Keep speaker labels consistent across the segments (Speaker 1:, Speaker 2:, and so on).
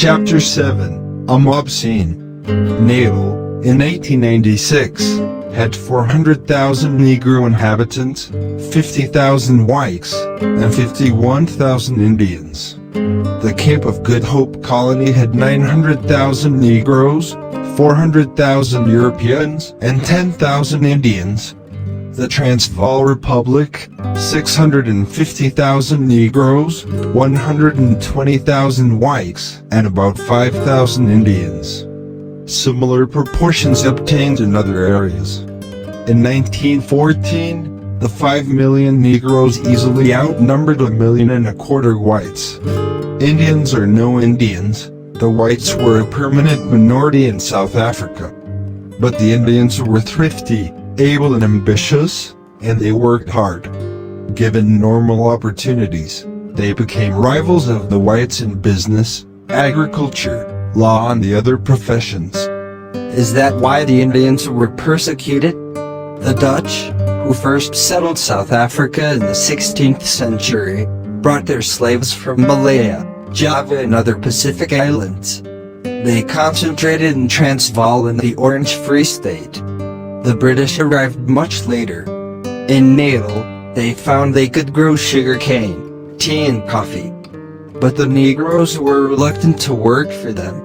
Speaker 1: Chapter 7, A Mob Scene. Natal, in 1896, had 400,000 Negro inhabitants, 50,000 whites, and 51,000 Indians. The Cape of Good Hope colony had 900,000 Negroes, 400,000 Europeans, and 10,000 Indians. The Transvaal Republic, 650,000 Negroes, 120,000 whites, and about 5,000 Indians. Similar proportions obtained in other areas. In 1914, the 5 million Negroes easily outnumbered 1.25 million whites. Indians or no Indians, the whites were a permanent minority in South Africa. But the Indians were thrifty, able and ambitious, and they worked hard. Given normal opportunities, they became rivals of the whites in business, agriculture, law and the other professions.
Speaker 2: Is that why the Indians were persecuted? The Dutch, who first settled South Africa in the 16th century, brought their slaves from Malaya, Java and other Pacific islands. They concentrated in Transvaal in the Orange Free State. The British arrived much later. In Natal, they found they could grow sugar cane, tea and coffee. But the Negroes were reluctant to work for them.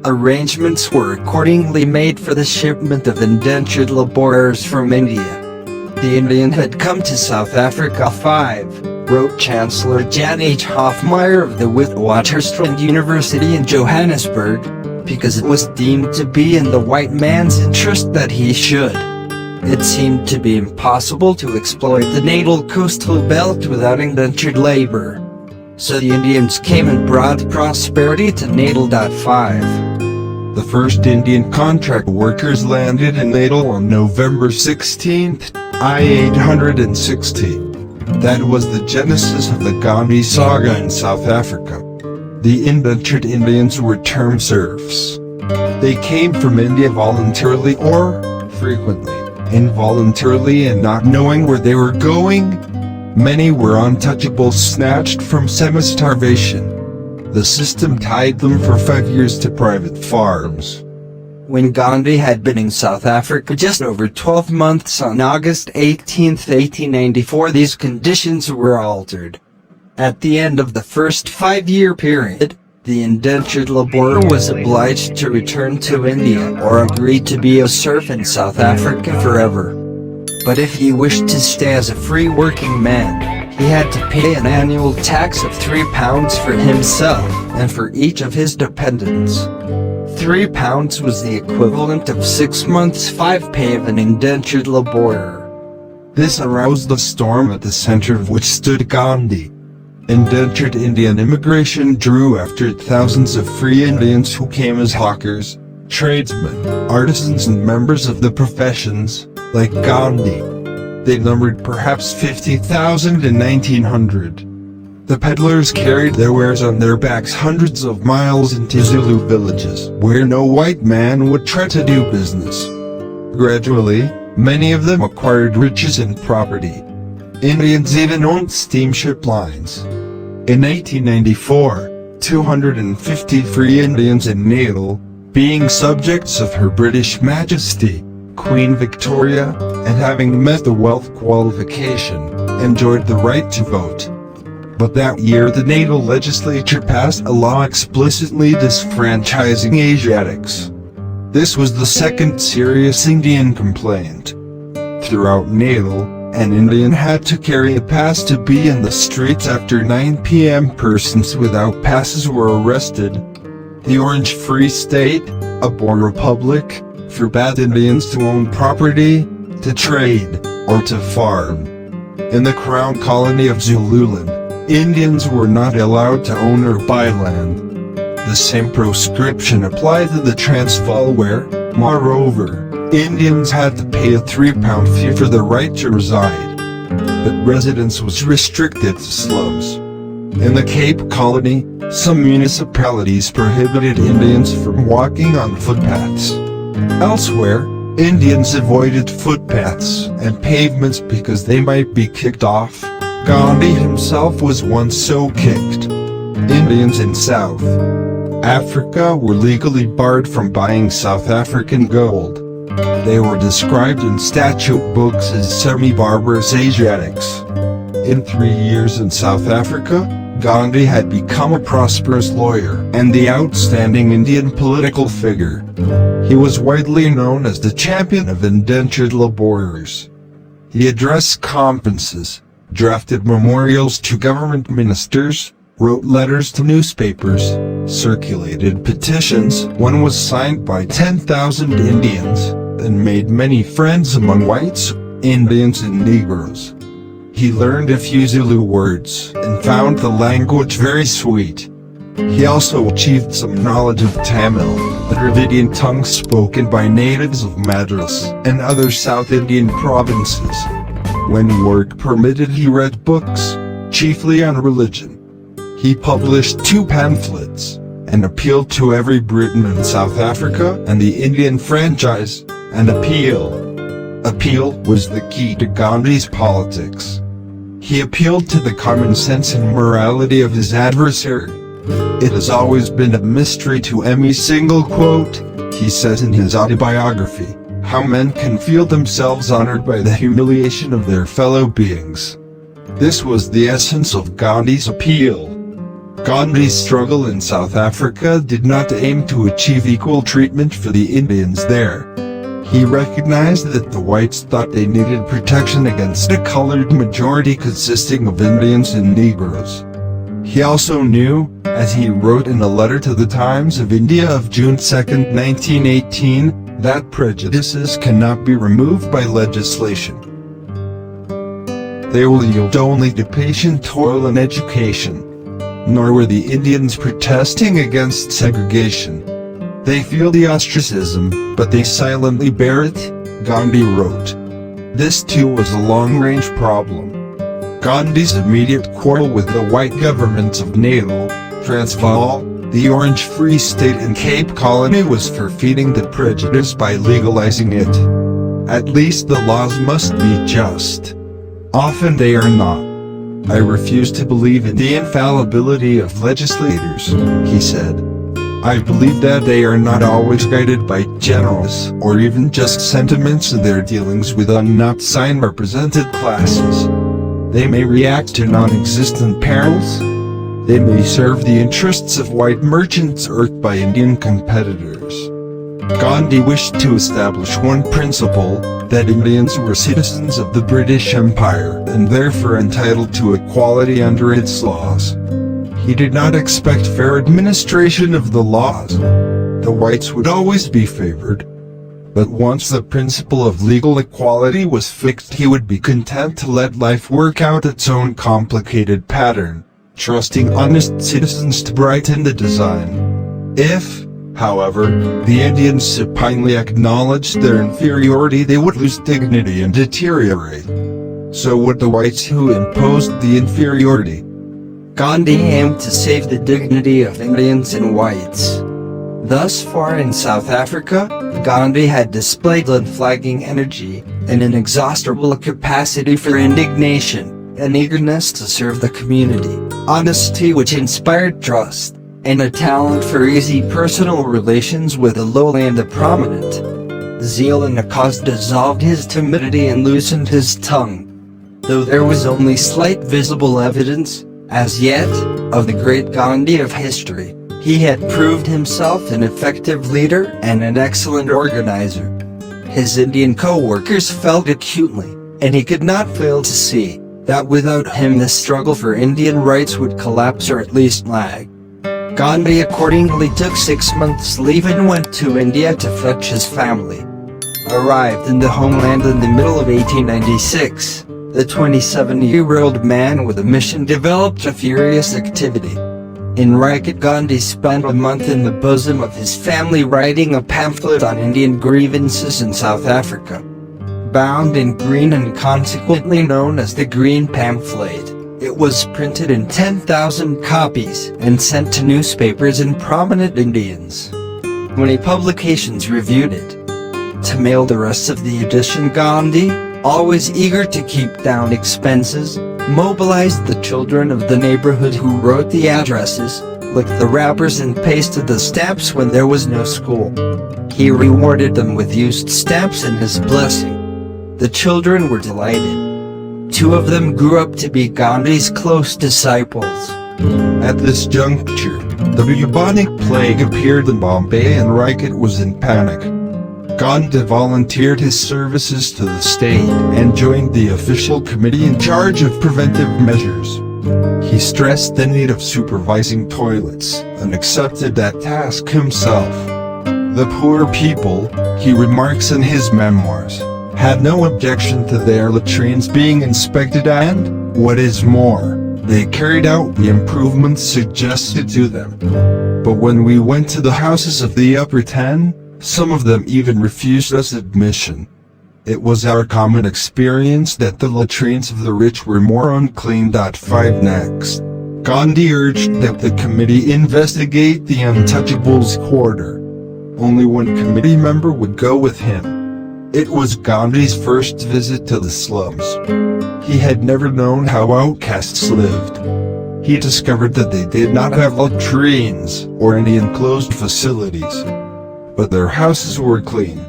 Speaker 2: Arrangements were accordingly made for the shipment of indentured laborers from India. The Indian had come to South Africa wrote Chancellor Jan H. Hofmeyer of the Witwaterstrand University in Johannesburg, because it was deemed to be in the white man's interest that he should. It seemed to be impossible to exploit the Natal coastal belt without indentured labor. So the Indians came and brought prosperity to Natal.
Speaker 1: The first Indian contract workers landed in Natal on November 16th, I-860. That was the genesis of the Gandhi saga in South Africa. The indentured Indians were term serfs. They came from India voluntarily or, frequently, involuntarily and not knowing where they were going. Many were untouchable, snatched from semi-starvation. The system tied them for 5 years to private farms.
Speaker 2: When Gandhi had been in South Africa just over 12 months on August 18, 1894, these conditions were altered. At the end of the first 5-year period, the indentured laborer was obliged to return to India or agree to be a serf in South Africa forever. But if he wished to stay as a free working man, he had to pay an annual tax of £3 for himself and for each of his dependents. £3 was the equivalent of 6 months' 5 pay of an indentured laborer.
Speaker 1: This aroused the storm at the center of which stood Gandhi. Indentured Indian immigration drew after it thousands of free Indians who came as hawkers, tradesmen, artisans and members of the professions, like Gandhi. They numbered perhaps 50,000 in 1900. The peddlers carried their wares on their backs hundreds of miles into Zulu villages, where no white man would try to do business. Gradually, many of them acquired riches and property. Indians even owned steamship lines. In 1894, 250 free Indians in Natal, being subjects of Her British Majesty, Queen Victoria, and having met the wealth qualification, enjoyed the right to vote. But that year the Natal legislature passed a law explicitly disfranchising Asiatics. This was the second serious Indian complaint. Throughout Natal, an Indian had to carry a pass to be in the streets after 9 p.m. Persons without passes were arrested. The Orange Free State, a Boer republic, forbade Indians to own property, to trade, or to farm. In the Crown Colony of Zululand, Indians were not allowed to own or buy land. The same proscription applied to the Transvaal where, moreover, Indians had to pay a £3 fee for the right to reside. But residence was restricted to slums. In the Cape Colony, some municipalities prohibited Indians from walking on footpaths. Elsewhere, Indians avoided footpaths and pavements because they might be kicked off. Gandhi himself was once so kicked. Indians in South Africa were legally barred from buying South African gold. They were described in statute books as semi-barbarous Asiatics. In 3 years in South Africa, Gandhi had become a prosperous lawyer and the outstanding Indian political figure. He was widely known as the champion of indentured laborers. He addressed conferences, drafted memorials to government ministers, wrote letters to newspapers, circulated petitions. One was signed by 10,000 Indians, and made many friends among whites, Indians and Negroes. He learned a few Zulu words and found the language very sweet. He also achieved some knowledge of Tamil, the Dravidian tongue spoken by natives of Madras and other South Indian provinces. When work permitted, he read books, chiefly on religion. He published 2 pamphlets, An Appeal to Every Briton in South Africa and the Indian Franchise, and Appeal. Appeal was the key to Gandhi's politics. He appealed to the common sense and morality of his adversary. It has always been a mystery to me, single quote, he says in his autobiography, how men can feel themselves honored by the humiliation of their fellow beings. This was the essence of Gandhi's appeal. Gandhi's struggle in South Africa did not aim to achieve equal treatment for the Indians there. He recognized that the whites thought they needed protection against a colored majority consisting of Indians and Negroes. He also knew, as he wrote in a letter to the Times of India of June 2, 1918, that prejudices cannot be removed by legislation. They will yield only to patient toil and education. Nor were the Indians protesting against segregation. They feel the ostracism, but they silently bear it, Gandhi wrote. This too was a long-range problem. Gandhi's immediate quarrel with the white governments of Natal, Transvaal, the Orange Free State and Cape Colony was for feeding the prejudice by legalizing it. At least the laws must be just. Often they are not. I refuse to believe in the infallibility of legislators, he said. I believe that they are not always guided by generous or even just sentiments in their dealings with not represented classes. They may react to non-existent perils. They may serve the interests of white merchants irked by Indian competitors. Gandhi wished to establish one principle, that Indians were citizens of the British Empire and therefore entitled to equality under its laws. He did not expect fair administration of the laws. The whites would always be favored. But once the principle of legal equality was fixed, he would be content to let life work out its own complicated pattern, trusting honest citizens to brighten the design. If, however, the Indians supinely acknowledged their inferiority, they would lose dignity and deteriorate. So would the whites who imposed the inferiority.
Speaker 2: Gandhi aimed to save the dignity of Indians and whites. Thus far in South Africa, Gandhi had displayed unflagging energy, and an inexhaustible capacity for indignation, an eagerness to serve the community, honesty which inspired trust, and a talent for easy personal relations with the lowly and the prominent. Zeal in a cause dissolved his timidity and loosened his tongue. Though there was only slight visible evidence, as yet, of the great Gandhi of history, he had proved himself an effective leader and an excellent organizer. His Indian co-workers felt acutely, and he could not fail to see, that without him the struggle for Indian rights would collapse or at least lag. Gandhi accordingly took 6 months' leave and went to India to fetch his family. Arrived in the homeland in the middle of 1896, the 27-year-old man with a mission developed a furious activity. In Racket, Gandhi spent a month in the bosom of his family writing a pamphlet on Indian grievances in South Africa. Bound in green and consequently known as the Green Pamphlet, it was printed in 10,000 copies and sent to newspapers and prominent Indians. Many publications reviewed it. To mail the rest of the edition, Gandhi, always eager to keep down expenses, mobilized the children of the neighborhood who wrote the addresses, licked the wrappers and pasted the stamps when there was no school. He rewarded them with used stamps and his blessing. The children were delighted. 2 of them grew up to be Gandhi's close disciples.
Speaker 1: At this juncture, the Bubonic Plague appeared in Bombay and Rajkot was in panic. Gandhi volunteered his services to the state and joined the official committee in charge of preventive measures. He stressed the need of supervising toilets and accepted that task himself. The poor people, he remarks in his memoirs, had no objection to their latrines being inspected and, what is more, they carried out the improvements suggested to them. But when we went to the houses of the upper 10, some of them even refused us admission. It was our common experience that the latrines of the rich were more unclean. 5 Next, Gandhi urged that the committee investigate the untouchables quarter. Only one committee member would go with him. It was Gandhi's first visit to the slums. He had never known how outcasts lived. He discovered that they did not have latrines or any enclosed facilities, but their houses were clean.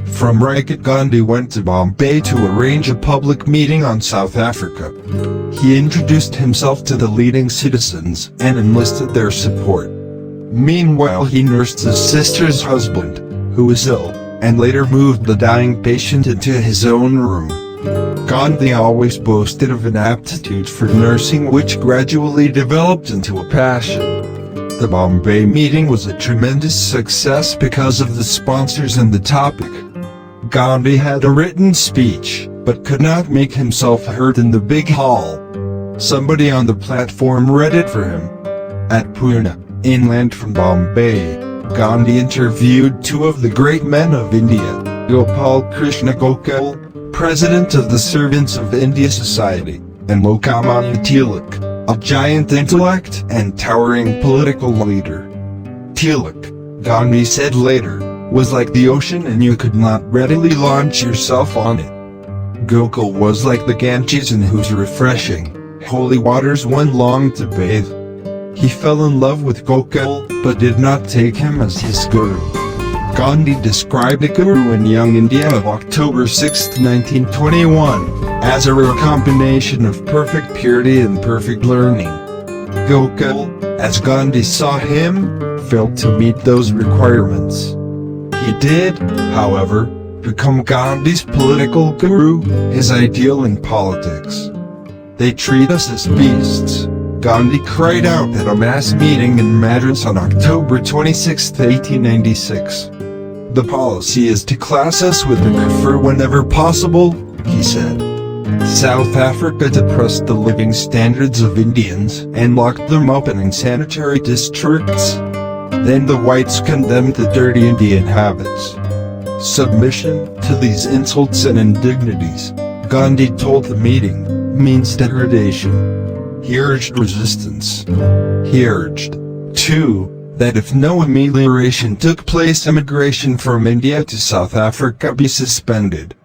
Speaker 1: From Rajkot, Gandhi went to Bombay to arrange a public meeting on South Africa. He introduced himself to the leading citizens and enlisted their support. Meanwhile, he nursed his sister's husband, who was ill, and later moved the dying patient into his own room. Gandhi always boasted of an aptitude for nursing which gradually developed into a passion. The Bombay meeting was a tremendous success because of the sponsors and the topic. Gandhi had a written speech, but could not make himself heard in the big hall. Somebody on the platform read it for him. At Pune, inland from Bombay, Gandhi interviewed 2 of the great men of India, Gopal Krishna Gokul, President of the Servants of India Society, and Lokmanya Tilak, a giant intellect and towering political leader. Tilak, Gandhi said later, was like the ocean and you could not readily launch yourself on it. Gokul was like the Ganges in whose refreshing, holy waters one longed to bathe. He fell in love with Gokul, but did not take him as his guru. Gandhi described a guru in Young India of October 6, 1921, as a rare combination of perfect purity and perfect learning. Gokul, as Gandhi saw him, failed to meet those requirements. He did, however, become Gandhi's political guru, his ideal in politics. They treat us as beasts, Gandhi cried out at a mass meeting in Madras on October 26, 1896. The policy is to class us with the kafir whenever possible, he said. South Africa depressed the living standards of Indians and locked them up in insanitary districts. Then the whites condemned the dirty Indian habits. Submission to these insults and indignities, Gandhi told the meeting, means degradation. He urged resistance. He urged, too, that if no amelioration took place, emigration from India to South Africa be suspended.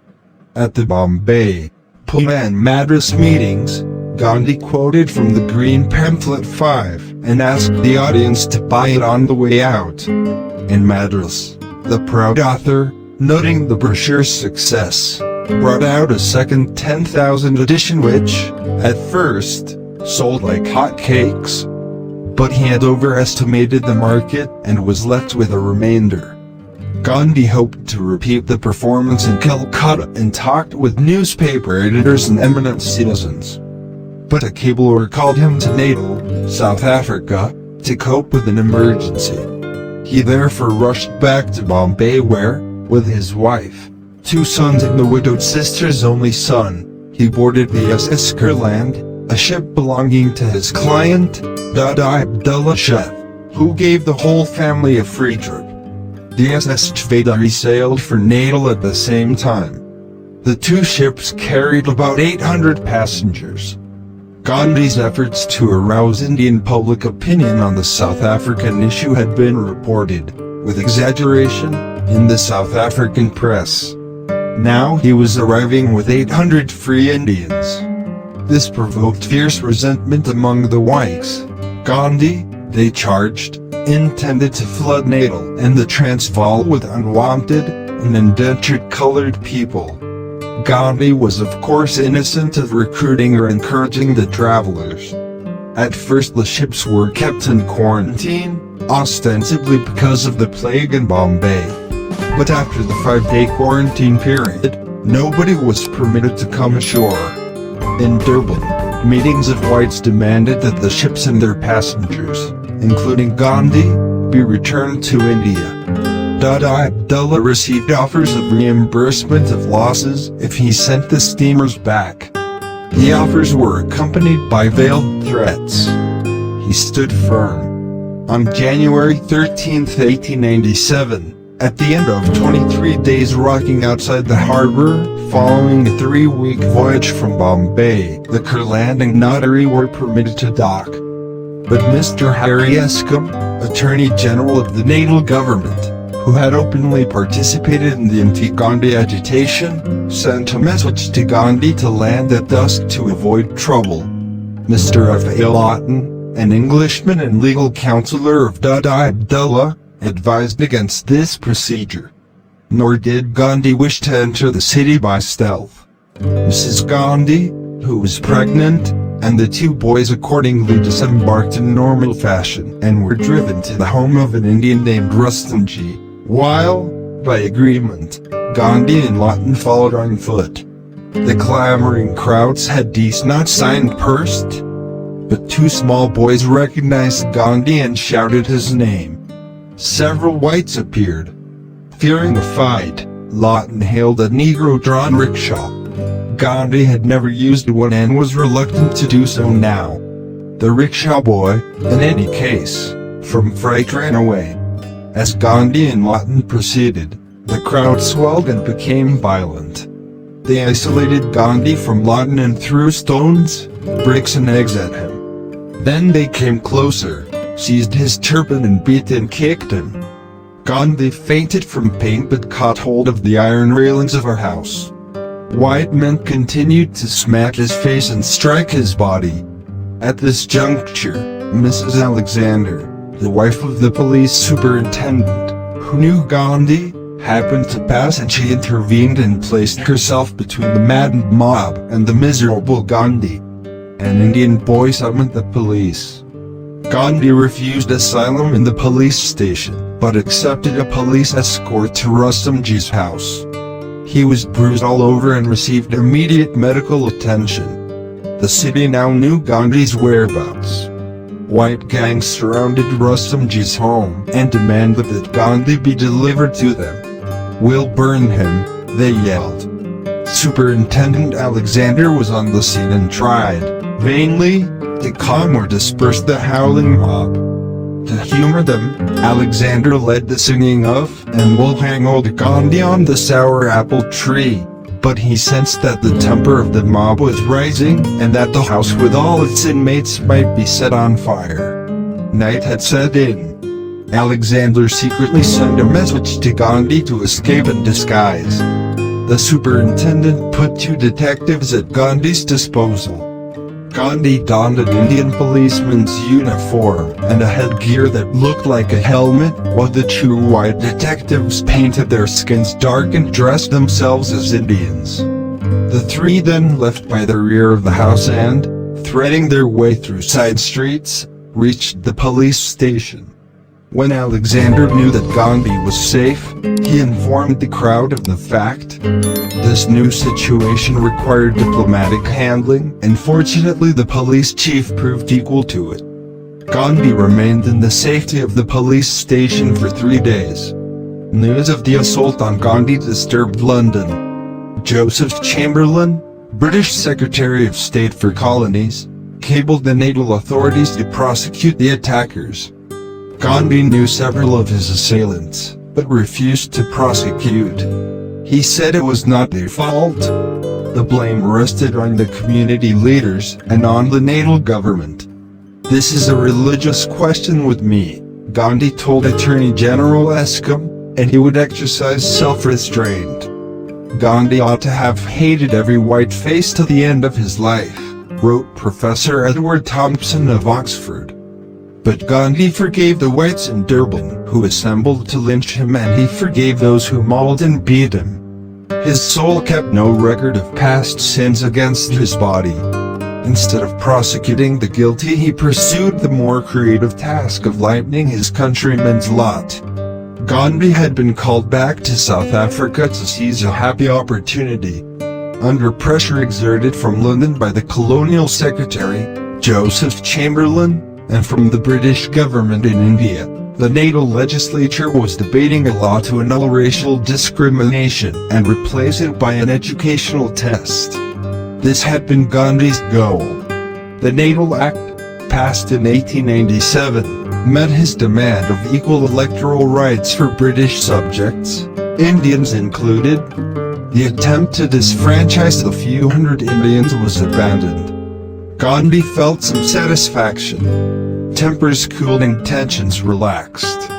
Speaker 1: At the Bombay, Pune and Madras meetings, Gandhi quoted from the Green Pamphlet 5 and asked the audience to buy it on the way out. In Madras, the proud author, noting the brochure's success, brought out a second 10,000 edition which, at first, sold like hotcakes. But he had overestimated the market and was left with a remainder. Gandhi hoped to repeat the performance in Calcutta and talked with newspaper editors and eminent citizens. But a cabler called him to Natal, South Africa, to cope with an emergency. He therefore rushed back to Bombay where, with his wife, 2 sons and the widowed sister's only son, he boarded the SS Kurland, a ship belonging to his client, Dada Abdullah Sheth, who gave the whole family a free trip. The SS Chveda sailed for Natal at the same time. The 2 ships carried about 800 passengers. Gandhi's efforts to arouse Indian public opinion on the South African issue had been reported, with exaggeration, in the South African press. Now he was arriving with 800 free Indians. This provoked fierce resentment among the whites. Gandhi, They charged, intended to flood Natal and the Transvaal with unwanted and indentured colored people. Gandhi was of course innocent of recruiting or encouraging the travelers. At first the ships were kept in quarantine, ostensibly because of the plague in Bombay. But after the 5-day quarantine period, nobody was permitted to come ashore. In Durban, meetings of whites demanded that the ships and their passengers, including Gandhi, be returned to India. Dada Abdullah received offers of reimbursement of losses if he sent the steamers back. The offers were accompanied by veiled threats. He stood firm. On January 13, 1897, at the end of 23 days rocking outside the harbor, following a 3-week voyage from Bombay, the Kurland and Notary were permitted to dock. But Mr. Harry Escombe, Attorney General of the Natal government, who had openly participated in the anti-Gandhi agitation, sent a message to Gandhi to land at dusk to avoid trouble. Mr. F. A. Lawton, an Englishman and legal counselor of Dada Abdullah, advised against this procedure. Nor did Gandhi wish to enter the city by stealth. Mrs. Gandhi, who was pregnant, and the 2 boys accordingly disembarked in normal fashion and were driven to the home of an Indian named Rustamji, while, by agreement, Gandhi and Lawton followed on foot. The clamoring crowds had not signed pursed, but 2 small boys recognized Gandhi and shouted his name. Several whites appeared. Fearing a fight, Lawton hailed a Negro-drawn rickshaw. Gandhi had never used one and was reluctant to do so now. The rickshaw boy, in any case, from fright ran away. As Gandhi and Lawton proceeded, the crowd swelled and became violent. They isolated Gandhi from Lawton and threw stones, bricks and eggs at him. Then they came closer, seized his turban and beat and kicked him. Gandhi fainted from pain but caught hold of the iron railings of our house. White men continued to smack his face and strike his body. At this juncture, Mrs. Alexander, the wife of the police superintendent, who knew Gandhi, happened to pass and she intervened and placed herself between the maddened mob and the miserable Gandhi. An Indian boy summoned the police. Gandhi refused asylum in the police station, but accepted a police escort to Rustamji's house. He was bruised all over and received immediate medical attention. The city now knew Gandhi's whereabouts. White gangs surrounded Rustamji's home and demanded that Gandhi be delivered to them. "We'll burn him," they yelled. Superintendent Alexander was on the scene and tried, vainly, to calm or disperse the howling mob. To humor them, Alexander led the singing of "And we'll hang old Gandhi on the sour apple tree," but he sensed that the temper of the mob was rising and that the house with all its inmates might be set on fire. Night had set in. Alexander secretly sent a message to Gandhi to escape in disguise. The superintendent put 2 detectives at Gandhi's disposal. Gandhi donned an Indian policeman's uniform and a headgear that looked like a helmet, while the 2 white detectives painted their skins dark and dressed themselves as Indians. The 3 then left by the rear of the house and, threading their way through side streets, reached the police station. When Alexander knew that Gandhi was safe, he informed the crowd of the fact. This new situation required diplomatic handling, and fortunately the police chief proved equal to it. Gandhi remained in the safety of the police station for 3 days. News of the assault on Gandhi disturbed London. Joseph Chamberlain, British Secretary of State for Colonies, cabled the Natal authorities to prosecute the attackers. Gandhi knew several of his assailants, but refused to prosecute. He said it was not their fault. The blame rested on the community leaders and on the Natal government. "This is a religious question with me," Gandhi told Attorney General Escombe, and he would exercise self-restraint. Gandhi ought to have hated every white face to the end of his life, wrote Professor Edward Thompson of Oxford. But Gandhi forgave the whites in Durban who assembled to lynch him, and he forgave those who mauled and beat him. His soul kept no record of past sins against his body. Instead of prosecuting the guilty, he pursued the more creative task of lightening his countrymen's lot. Gandhi had been called back to South Africa to seize a happy opportunity. Under pressure exerted from London by the colonial secretary, Joseph Chamberlain, and from the British government in India, the Natal legislature was debating a law to annul racial discrimination and replace it by an educational test. This had been Gandhi's goal. The Natal Act, passed in 1897, met his demand of equal electoral rights for British subjects, Indians included. The attempt to disfranchise the few hundred Indians was abandoned. Gandhi felt some satisfaction. Tempers cooled and tensions relaxed.